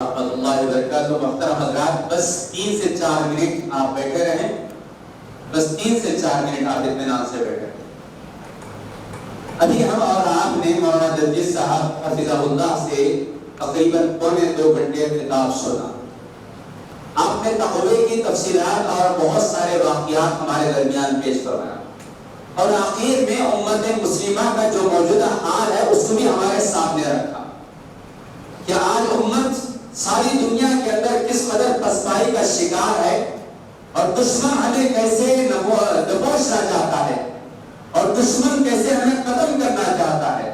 رحمۃ اللہ وبرکاتہ. محترم حضرات، بس 3 سے 4 منٹ آپ بیٹھے رہیں، بس 3 سے 4 منٹ آپ اطمینان سے بیٹھے. ابھی ہم اور آپ نے مولانا درجیز صاحب حفظہ اللہ سے تقریباً پونے 2 گھنٹے خطاب سنا. آپ نے تقوی کی تفصیلات اور بہت سارے واقعات ہمارے درمیان پیش کروایا، اور آخر میں امت مسلمہ کا جو موجودہ حال ہے اس کو بھی ہمارے سامنے رکھا کہ آج امت ساری دنیا کے اندر کس قدر پسپائی کا شکار ہے، اور دشمن ہمیں کیسے دبوچنا چاہتا ہے، اور دشمن کیسے ہمیں ختم کرنا چاہتا ہے،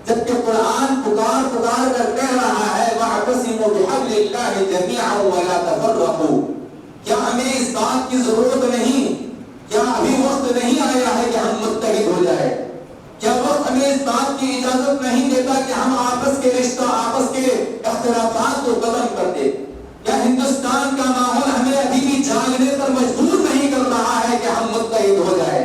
جبکہ قرآن پکار کر کہہ رہا ہے وَاعْتَصِمُوا بِحَبْلِ اللَّهِ جَمِيعًا وَلَا تَفَرَّقُوا. کیا ہمیں اس بات کی ضرورت نہیں، کیا ابھی وقت نہیں آیا ہے کہ ہم متحد ہو جائے؟ کیا وقت ہمیں اس بات کی اجازت نہیں دیتا کہ ہم آپس کے رشتہ، آپس کے اختلافات کو ختم کر دیں؟ کیا ہندوستان کا ماحول ہمیں ابھی بھی جاگنے پر مجبور نہیں کر رہا ہے کہ ہم متحد ہو جائے؟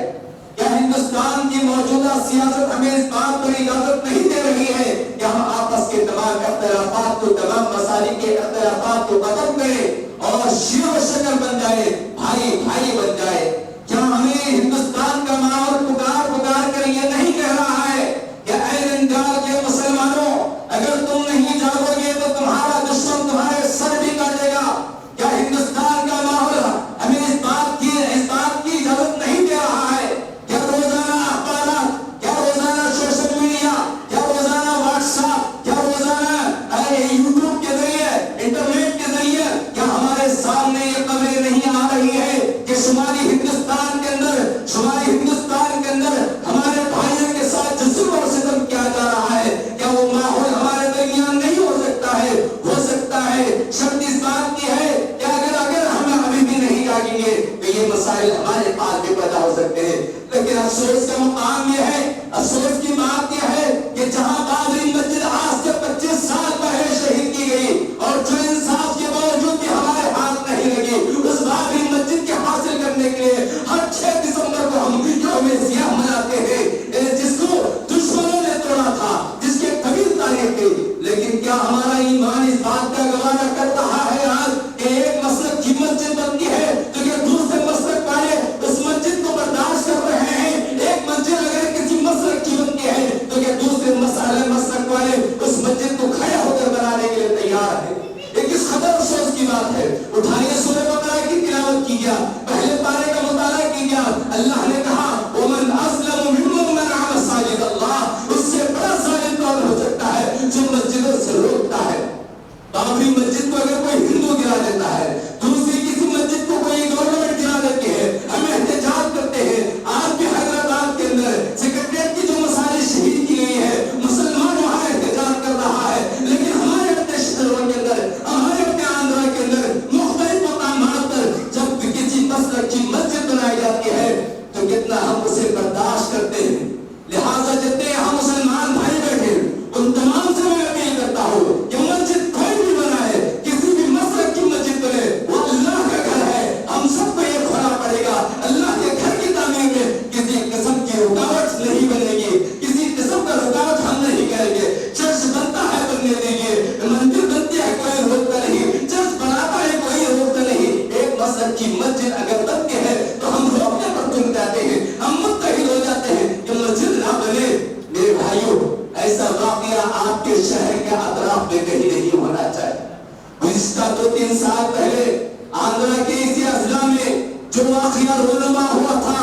کیا ہندوستان کی موجودہ سیاست ہمیں اس بات پر اجازت نہیں دے رہی ہے کہ ہم آپس کے تمام اختلافات کو، تمام مسائل کے اختلافات کو ختم کریں اور شیر و شکر بن جائے، بھائی بھائی بن جائے؟ کیا ہمیں ہندوستان کا ماحول پکار کر یہ نہیں کہہ رہا ہے کہ اے ننگال کے مسلمانوں، اگر تم نہیں جاگو گے تو تمہارا دشمن تمہارے سر بھی کاٹے گا؟ کیا ہندوستان کا ماحول ہمیں اس بات کی اجازت نہیں دے رہا ہے؟ کیا روزانہ اخبارات، کیا روزانہ سوشل میڈیا، کیا روزانہ واٹس ایپ، کیا روزانہ یوٹیوب کے ذریعے، انٹرنیٹ کے ذریعے کیا ہمارے سامنے یہ خبریں نہیں آ رہی ہے کہ شمالی ہندوستان کے اندر ہمارے بھائیوں کے ساتھ ظلم اور ستم کیا جا رہا ہے؟ کیا وہ ماحول ہمارے درمیان نہیں ہو سکتا ہے؟ ہو سکتا ہے. شرط اس بات کی ہے کہ اگر ہم ابھی بھی نہیں جاگیں گے تو یہ مسائل ہمارے پاس بھی پیدا ہو سکتے ہیں. لیکن افسوس کا مقام یہ ہے، افسوس کی بات یہ ہے کہ جہاں بابری مسجد آج سے 25 سال پہلے شہید کی گئی اور جو انصاف کے باوجود بھی ہمارے ہاتھ نہیں لگی، اس بابری مسجد کے حاصل کرنے کے لیے ہر 6 دسمبر کو ہم یوم سیاہ مناتے ہیں، جس کو دشمنوں نے توڑا تھا، جس کے طویل تاریخ تھی. لیکن کیا ہمارا ایمان اس بات کا گوارا کر رہا ہے آج کہ ایک مسلک کی مسجد بنتی ہے تو یہ دوسرے مسلک والے اس مسجد کو برداشت کر رہے ہیں؟ ایک مسجد اگر کسی مسلک کی بنتی ہے تو یہ دوسرے مسلک والے اس مسجد کو کھڑے ہو کر بنانے کے لیے تیار ہے. یہ کس قدر افسوس کی بات ہے. اٹھائیے سورہ بقرہ کی تلاوت کیجیے، پہلے پارے کا مطالعہ کیجیے. اللہ نے کہا وَمَنْ أَظْلَمُ مِمَّن مَنَعَ مَسَاجِدَ اللَّهِ. اس سے بڑا ظالم کون ہو سکتا ہے جو مسجدوں سے روکتا ہے؟ بابری مسجد کو اگر کوئی ہندو گرا دیتا ہے، دوسری کسی مسجد کو کوئی گورنمنٹ گرا دیتی ہے، ہم احتجاج کرتے ہیں. آج بھی حیدرآباد کے اندر سیکرٹریٹ کی جو مساجد شہید کی گئی ہے، مسلمان وہاں احتجاج کر رہا ہے. لیکن ہمارے اپنے شہروں کے اندر، ہمارے اپنے آندھرا کے اندر مختلف مقامات پر جب کسی مسجد کی مسجد بنائی جاتی ہے تو کتنا ہم اسے برداشت کرتے ہیں. لہٰذا جتنے ہم مسلمان بھائی بیٹھے ان تمام سے میں اپیل کرتا ہوں کہ مسجد کوئی بھی بنائے، کسی بھی مسجد کی مسجد بنے، وہ اللہ کا گھر ہے. ہم سب کو یہ کھونا پڑے گا. اللہ کے گھر کی تعمیر میں کسی قسم کی رکاوٹ نہیں بنے گی، کسی قسم کا رکاوٹ ہم نہیں کریں گے. چرچ بنتا ہے بننے دیجیے، مندر بنتی ہے کوئی روکتا نہیں، چرچ بناتا ہے کوئی روکتا نہیں. ایک مسجد کی مسجد اگر بنتی ہے تو ہم روکنے پر تم جاتے ہیں، ہم متحد ہو جاتے ہیں کہ مسجد نہ بنے. میرے بھائیوں، ایسا واقعہ آپ کے شہر کے اطراف میں کہیں نہیں ہونا چاہیے. گزشتہ 2-3 سال پہلے آندھرا کے اسی اضلاع میں جو واقعہ رونما ہوا تھا،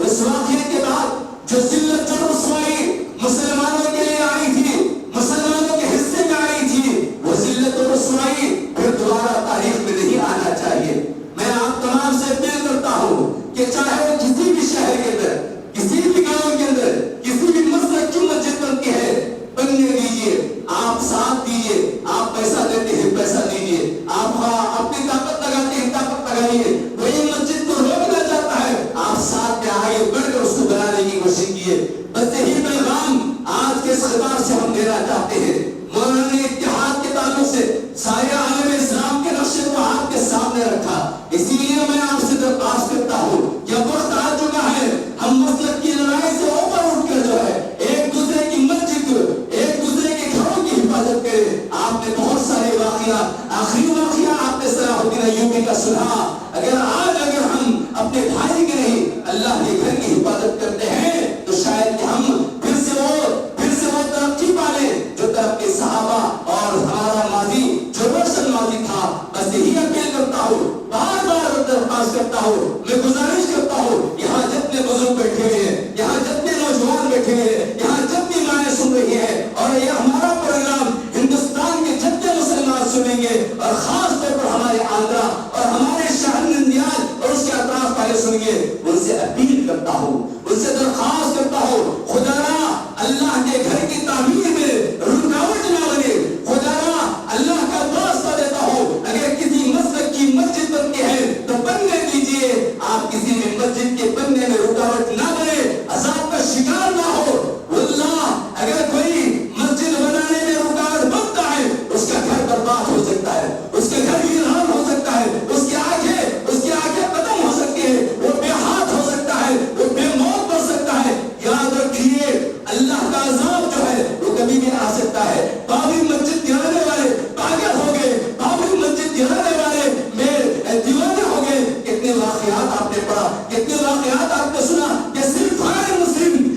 اس واقعے کے بعد جو ذلت اور رسوائی مسلمانوں کے لیے آئی تھی، مسلمانوں کے حصے میں آئی تھی، وہ ذلت اور رسوائی پھر دوبارہ تاریخ میں نہیں آنا چاہیے. میں آپ تمام سے اپیل کرتا ہوں کہ چاہے وہ کسی بھی شہر کے اندر، کسی بھی گاؤں کے اندر کسی بھی مسجد کی مسجد بنتی ہے، بننے دیجیے. آپ ساتھ دیجیے، آپ پیسہ دیتے ہیں پیسہ دیجیے، آپ اپنی طاقت لگاتے ہیں طاقت لگائیے. کوئی مسجد کو روکنا چاہتا ہے، آپ ساتھ میں آئیے، بڑھ کر اس کو بنانے کی کوشش کیجیے. بس یہی پیغام آج کے اس خطاب سے ہم دینا چاہتے ہیں. مولانا نے اتحاد کے تعلق سے سارے عالم اسلام کے نقشے کو آپ کے سامنے رکھا. اسی لیے میں آپ سے درخواست کرتا ہوں کہ اب وقت آ چکا ہے ہم مسلک کی لڑائی سے اوپر اٹھ کر جو ہے ایک دوسرے کی مسجد، ایک دوسرے کے گھروں کی حفاظت کریں. آپ نے بہت سارے واقعات آخری گھر کی حفاظت کرتے ہیں تو شاید کہ ہم پھر سے وہ ترقی پالیں جو ترقی صحابہ اور ہمارا ماضی جو روشن ماضی تھا. بس یہی اپیل کرتا ہوں, بار بار درخواست کرتا ہوں, میں گزارش کرتا ہوں, یہاں جتنے بزرگ بیٹھے ہوئے ہیں, یہاں جتنے نوجوان بیٹھے ہوئے ہیں, یہاں جتنی مائیں سن رہی ہیں, اور یہ ہمارا پروگرام ہندوستان کے جتنے مسلمان سنیں گے, اور خاص طور پر ہمارے آندھرا اور ہمارے شہر نندیال اور اس کے اطراف والے سنیں گے, ان سے اپیل کرتا ہوں, ان سے درخواست کرتا ہوں, خدا را اللہ کے گھر کی تعمیر میں رکاوٹ نہ بنے. خدا را اللہ کا واسطہ دیتا ہوں, اگر کسی مسجد کی مسجد بنتی ہے تو بننے دیجیے, آپ کسی بھی مسجد کے بننے میں رکاوٹ نہ بنے, عذاب کا شکار نہ ہو. واللہ اگر کوئی مسجد بنانے میں رکاوٹ بنتا ہے, اس کا گھر برباد ہو سکتا ہے, اس کے گھر ویران ہو سکتا ہے, اس کی آنکھیں ختم ہو سکتی ہے, وہ بے ہاتھ ہو سکتا ہے, وہ بے موت بن سکتا ہے. یاد رکھیے اللہ کا عذاب جو ہے وہ کبھی بھی آ سکتا ہے. بابری مسجد گرانے والے پاگل ہو گئے, بابری مسجد گرانے والے دیوانے ہو گئے. کتنے واقعات آپ نے پڑھا, کتنے واقعات آپ نے سنا کہ صرف غیر مسلم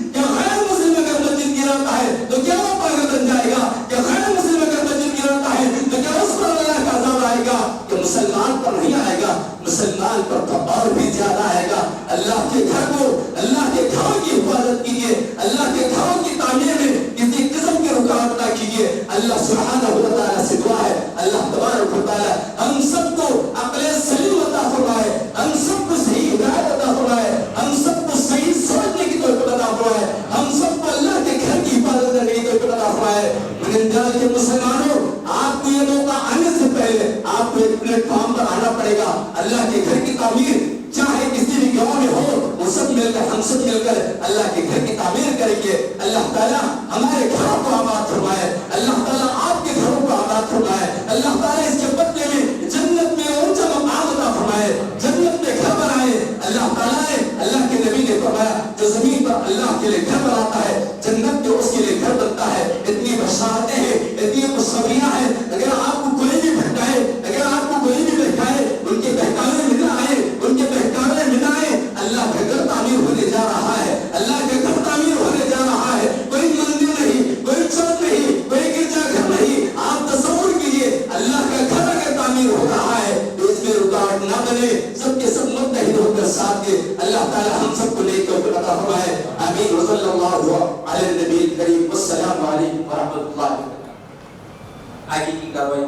اگر مسجد گراتا ہے تو کیا وہ پاگل بن جائے گا, کہ غیر مسلم اگر مسجد گراتا ہے تو کیا اس پر اللہ کا عذاب آئے گا, کہ مسلمان پر نہیں آئے گا, مسلمان پر تو اور بھی زیادہ آئے گا. اللہ کے گھر کو, اللہ کے گھروں کی حفاظت کیجیے, اللہ کے گھروں کی تعمیر میں کسی قسم کی رکاوٹ نہ کیجیے. اللہ سبحانہ و تعالیٰ سے دعا ہے, اللہ تبارک و تعالیٰ ہم سب کو عقل سلیم عطا فرمائے, ہم سب کو صحیح ہدایت عطا فرمائے, ہم سب کو صحیح سوچنے کی توفیق عطا فرمائے, ہم سب کو اللہ کے گھر کی حفاظت کرنے کی توفیق عطا فرمائے. نندیال کے مسلمانوں, آپ کو یہ موقع آنے سے پہلے آپ کو ایک پلیٹ فارم پر آنا پڑے گا. اللہ کے گھر کی تعمیر چاہے کسی بھی گاؤں میں ہو, وہ سب مل کر, ہم سب مل کر اللہ کے گھر کی تعمیر کریں گے. اللہ تعالیٰ ہمارے گھروں کو آباد فرمائے, اللہ تعالیٰ آپ کے گھروں کو آباد فرمائے, اللہ تعالیٰ اس کے بدلے میں جنت میں اونچا مقام عطا فرمائے, جنت میں گھر بنائے. اللہ تعالیٰ نے, اللہ کے نبی نے فرمایا, جو زمین پر اللہ کے لیے گھر بناتا ہے جنت میں اس کے لیے گھر بنتا ہے. اتنی بشارتیں ہیں, اتنی خوشخبریاں ہیں. اگر آپ کو کوئی بھی بھٹکائے, اگر آپ کو کوئی بھی بہکائے, ان کے بہکاوے میں نہ آئے, ان کے بہکاوے میں نہ آئے. اللہ کا گھر تعمیر ہونے جا رہا ہے, اللہ کا گھر تعمیر ہونے جا رہا ہے. کوئی مندر نہیں, کوئی چوک نہیں, کوئی گرجا گھر نہیں. آپ تصور کیجیے, اللہ کا گھر اگر تعمیر ہو رہا ہے تو اس میں رکاوٹ نہ بنے, سب کے سب متحد ہو کر ساتھ دے. اللہ تعالی ہم سب کو نیک توفیق عطا فرمائے. آمین. وصلی اللہ علی النبی الکریم. السلام علیکم ورحمۃ اللہ وبرکاتہ. آگے کی کاروائی